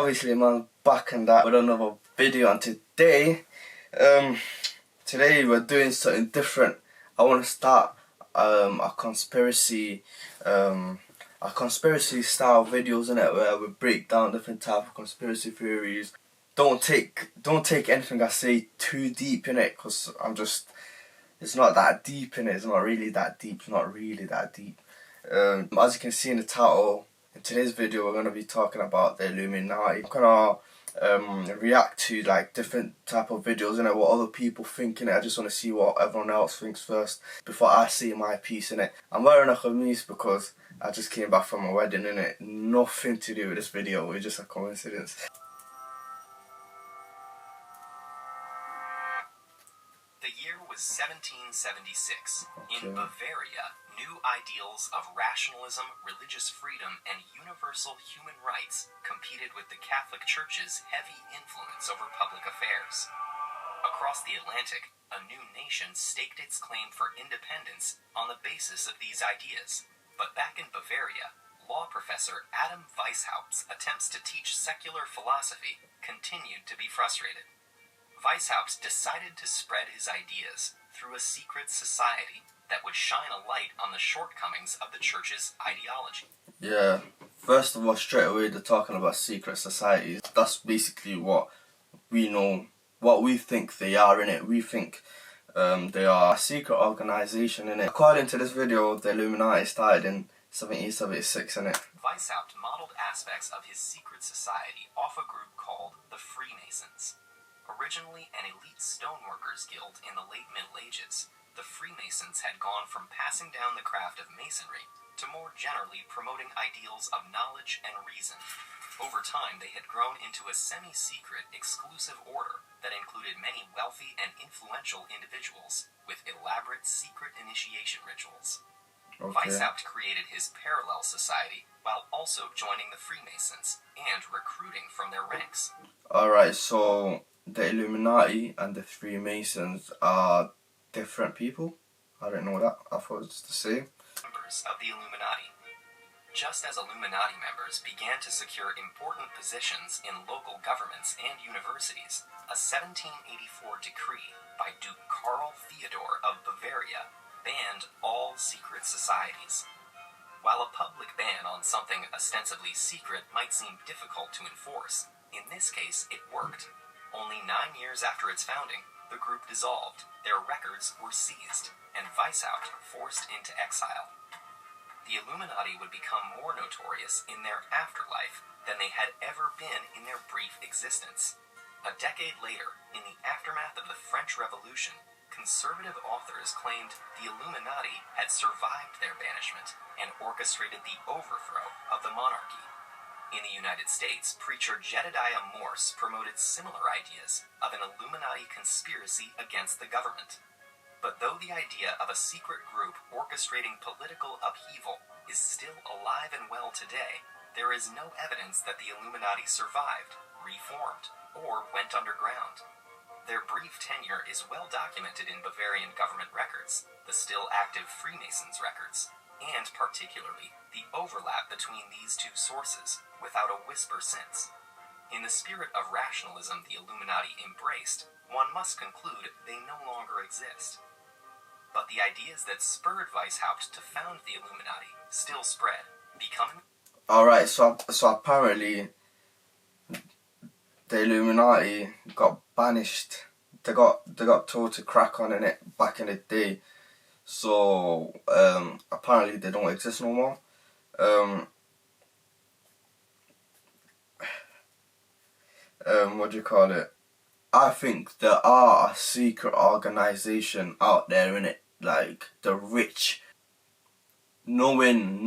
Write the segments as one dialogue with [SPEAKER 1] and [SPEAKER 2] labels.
[SPEAKER 1] obviously man, back and that with another video, and today we're doing something different. I want to start a conspiracy style videos in it, where we break down different type of conspiracy theories. Don't take anything I say too deep in it, because it's not that deep in it. It's not really that deep. As you can see in the title, in today's video we're going to be talking about the Illuminati. I'm going to react to like different type of videos in it, what other people think in it. I just want to see what everyone else thinks first before I say my piece in it. I'm wearing a khamis because I just came back from a wedding in it. Nothing to do with this video, it's just a coincidence.
[SPEAKER 2] The year was 1776. In Bavaria, new ideals of rationalism, religious freedom, and universal human rights competed with the Catholic Church's heavy influence over public affairs. Across the Atlantic, a new nation staked its claim for independence on the basis of these ideas. But back in Bavaria, law professor Adam Weishaupt's attempts to teach secular philosophy continued to be frustrated. Weishaupt decided to spread his ideas through a secret society that would shine a light on the shortcomings of the church's ideology.
[SPEAKER 1] Yeah, first of all, straight away they're talking about secret societies. That's basically what we know, what we think they are in it. We think they are a secret organization in it. According to this video, the Illuminati started in 1776 in it.
[SPEAKER 2] Weishaupt modeled aspects of his secret society off a group called the Freemasons. Originally an elite stoneworkers guild in the late Middle Ages, the Freemasons had gone from passing down the craft of masonry to more generally promoting ideals of knowledge and reason. Over time, they had grown into a semi-secret, exclusive order that included many wealthy and influential individuals with elaborate secret initiation rituals. Weishaupt created his parallel society while also joining the Freemasons and recruiting from their ranks.
[SPEAKER 1] Alright, so the Illuminati and the Freemasons are different people? I didn't know that. I thought it was the same.
[SPEAKER 2] Members of the Illuminati. Just as Illuminati members began to secure important positions in local governments and universities, a 1784 decree by Duke Karl Theodor of Bavaria banned all secret societies. While a public ban on something ostensibly secret might seem difficult to enforce, in this case it worked. Only 9 years after its founding, the group dissolved, their records were seized, and Weishaupt forced into exile. The Illuminati would become more notorious in their afterlife than they had ever been in their brief existence. A decade later, in the aftermath of the French Revolution, conservative authors claimed the Illuminati had survived their banishment and orchestrated the overthrow of the monarchy. In the United States, preacher Jedediah Morse promoted similar ideas of an Illuminati conspiracy against the government. But though the idea of a secret group orchestrating political upheaval is still alive and well today, there is no evidence that the Illuminati survived, reformed, or went underground. Their brief tenure is well documented in Bavarian government records, the still active Freemasons records, and particularly the overlap between these two sources, without a whisper since. In the spirit of rationalism the Illuminati embraced, one must conclude they no longer exist. But the ideas that spurred Weishaupt to found the Illuminati still spread, becoming...
[SPEAKER 1] Alright, so apparently the Illuminati got banished. They got told to crack on in it back in the day. So apparently they don't exist no more. What do you call it? I think there are a secret organization out there in it, like the rich. Knowing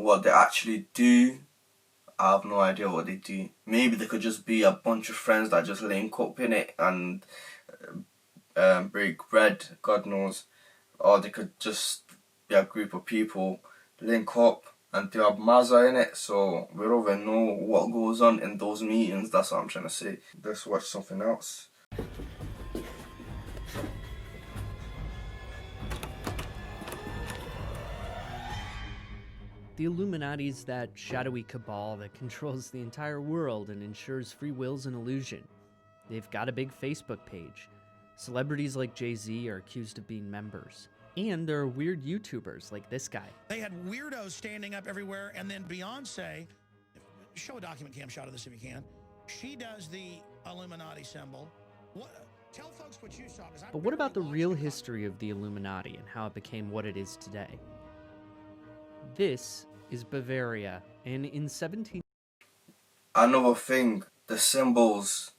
[SPEAKER 1] what they actually do, I have no idea what they do. Maybe they could just be a bunch of friends that just link up in it and break bread, God knows. Or they could just be a group of people, link up and do a mazza in it. So we don't even know what goes on in those meetings. That's what I'm trying to say. Let's watch something else.
[SPEAKER 3] The Illuminati is that shadowy cabal that controls the entire world and ensures free will's an illusion. They've got a big Facebook page. Celebrities like Jay-Z are accused of being members. And there are weird YouTubers like this guy.
[SPEAKER 4] They had weirdos standing up everywhere, and then Beyonce, show a document cam shot of this if you can. She does the Illuminati symbol. Tell folks what you saw.
[SPEAKER 3] But what about the real history of the Illuminati and how it became what it is today? This is Bavaria, and in 17...
[SPEAKER 1] Another thing, the symbols.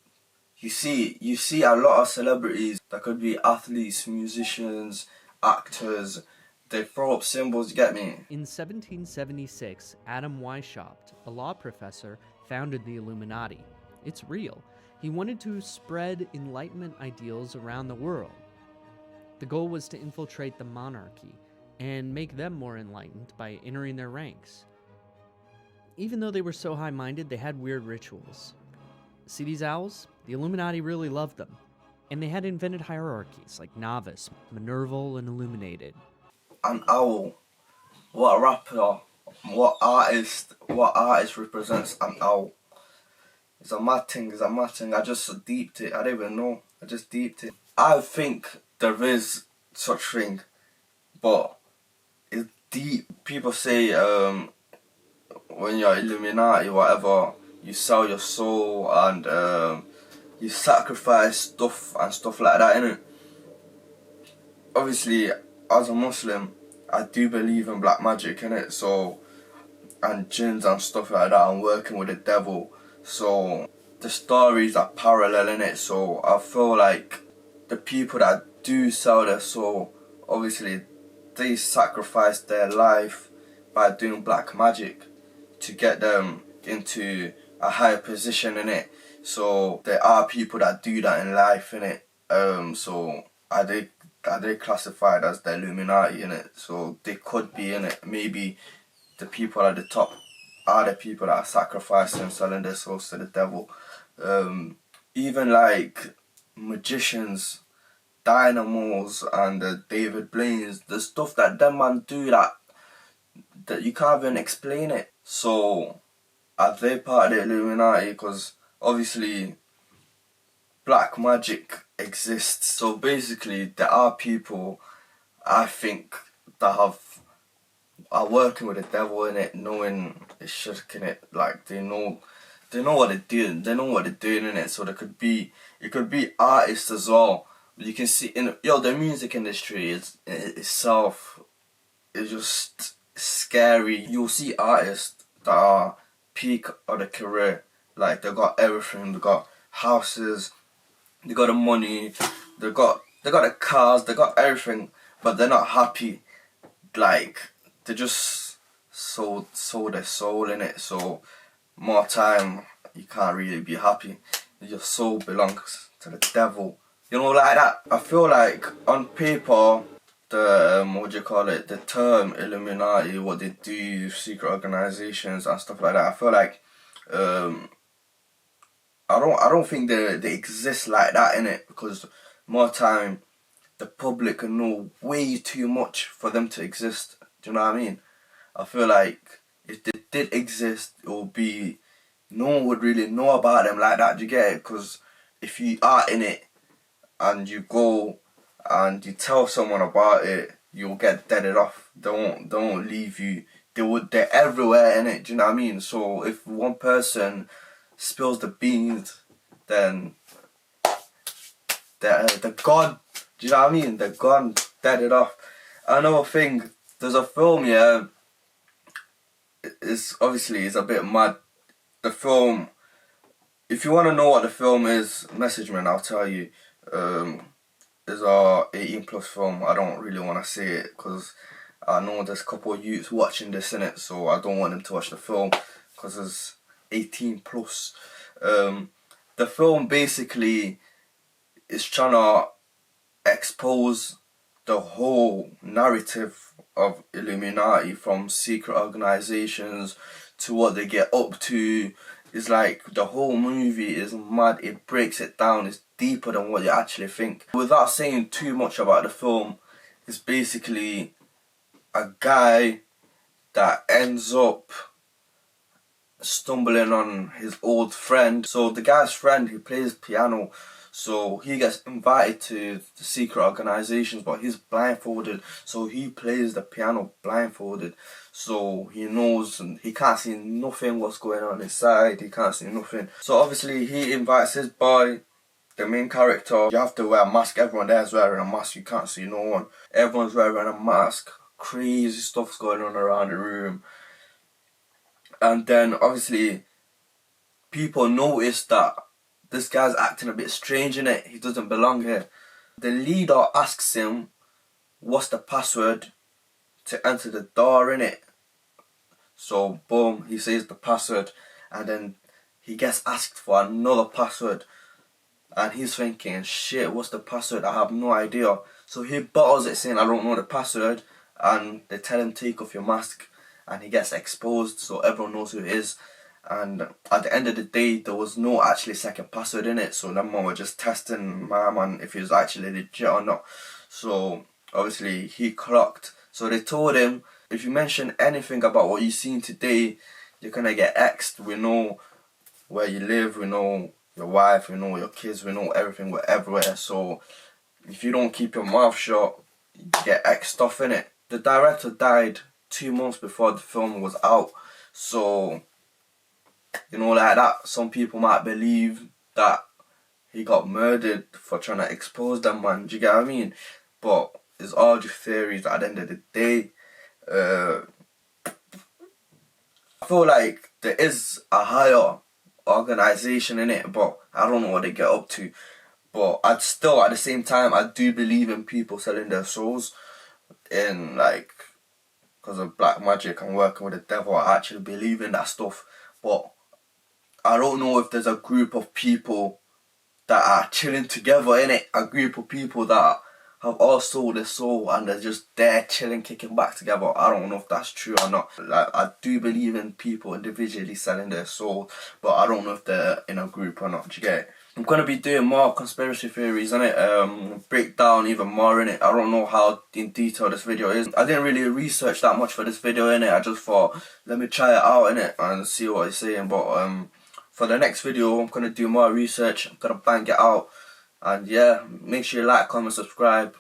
[SPEAKER 1] You see a lot of celebrities that could be athletes, musicians, actors. They throw up symbols, you get me?
[SPEAKER 3] In 1776, Adam Weishaupt, a law professor, founded the Illuminati. It's real. He wanted to spread Enlightenment ideals around the world. The goal was to infiltrate the monarchy and make them more enlightened by entering their ranks. Even though they were so high-minded, they had weird rituals. See these owls? The Illuminati really loved them. And they had invented hierarchies like novice, Minerval, and illuminated.
[SPEAKER 1] An owl. What a rapper, what artist represents an owl? It's a mad thing, I just deeped it, I don't even know, I just deeped it. I think there is such thing, but it's deep. People say when you're Illuminati or whatever, you sell your soul and you sacrifice stuff and stuff like that, innit? Obviously, as a Muslim, I do believe in black magic, innit? So, and jinns and stuff like that, and working with the devil. So, the stories are parallel, innit? So, I feel like the people that do sell their soul, obviously, they sacrifice their life by doing black magic to get them into a higher position, innit? So, there are people that do that in life, innit? So, are they classified as the Illuminati, innit? So they could be, innit? Maybe the people at the top are the people that are sacrificing, selling their souls to the devil. Even like magicians, dynamos, and David Blaines, the stuff that them man do that you can't even explain it. So are they part of the Illuminati? Because obviously black magic exists. So basically there are people, I think, that are working with the devil in it, knowing it's shirk in it. Like they know what they're doing. They know what they're doing in it. So it could be artists as well. You can see the music industry itself is just scary. You'll see artists that are peak of their career. Like they got everything. They got houses. They got the money. They got the cars. They got everything, but they're not happy. Like they just sold their soul in it. So more time you can't really be happy. Your soul belongs to the devil. You know, like that. I feel like on paper, the term Illuminati, what they do, secret organizations and stuff like that. I feel like I don't think they exist like that, innit? Because more time the public know way too much for them to exist. Do you know what I mean? I feel like if they did exist, it would be, no one would really know about them like that. Do you get it? Because if you are in it and you go and you tell someone about it, you'll get deaded off. They won't leave you. They're everywhere in it. Do you know what I mean? So if one person spills the beans, then they're gone. Do you know what I mean? They're gone, deaded off. Another thing, there's a film, yeah. It's a bit mad. The film, if you want to know what the film is, message me and I'll tell you. It's a 18+ film. I don't really want to say it because I know there's a couple of youths watching this in it, so I don't want them to watch the film because it's 18+. The film basically is trying to expose the whole narrative of Illuminati, from secret organizations to what they get up to. It's like the whole movie is mad. It breaks it down. It's deeper than what you actually think. Without saying too much about the film, it's basically a guy that ends up stumbling on his old friend. So the guy's friend who plays piano, so he gets invited to the secret organizations, but he's blindfolded, so he plays the piano blindfolded, so he knows and he can't see nothing what's going on inside, he can't see nothing. So obviously he invites his boy, the main character. You have to wear a mask, everyone there is wearing a mask, you can't see no one, everyone's wearing a mask, crazy stuff's going on around the room. And then obviously people notice that this guy's acting a bit strange in it, he doesn't belong here. The leader asks him what's the password to enter the door in it. So boom, he says the password, and then he gets asked for another password, and he's thinking, shit, what's the password? I have no idea. So he bottles it saying, I don't know the password, and they tell him take off your mask, and he gets exposed so everyone knows who it is. And at the end of the day, there was no actually second password in it, so them man were just testing my man if he was actually legit or not. So obviously he clocked. So they told him, if you mention anything about what you've seen today, you're gonna get X'd. We know where you live, we know your wife, we know your kids, we know everything, we're everywhere. So if you don't keep your mouth shut, you get X'd off in it. The director died 2 months before the film was out, so you know, like that, some people might believe that he got murdered for trying to expose them, man. Do you get what I mean? But it's all just theories at the end of the day. I feel like there is a higher organisation in it, but I don't know what they get up to. But I'd still, at the same time, I do believe in people selling their souls in, like, because of black magic and working with the devil. I actually believe in that stuff. But I don't know if there's a group of people that are chilling together in it, a group of people that have all sold their soul and they're just there chilling, kicking back together. I don't know if that's true or not. Like, I do believe in people individually selling their soul, but I don't know if they're in a group or not. Do you get it? I'm gonna be doing more conspiracy theories in it, break down even more in it. I don't know how in detail this video is. I didn't really research that much for this video in it. I just thought, let me try it out in it and see what it's saying. But for the next video, I'm gonna do more research. I'm gonna bang it out, and yeah, make sure you like, comment, subscribe.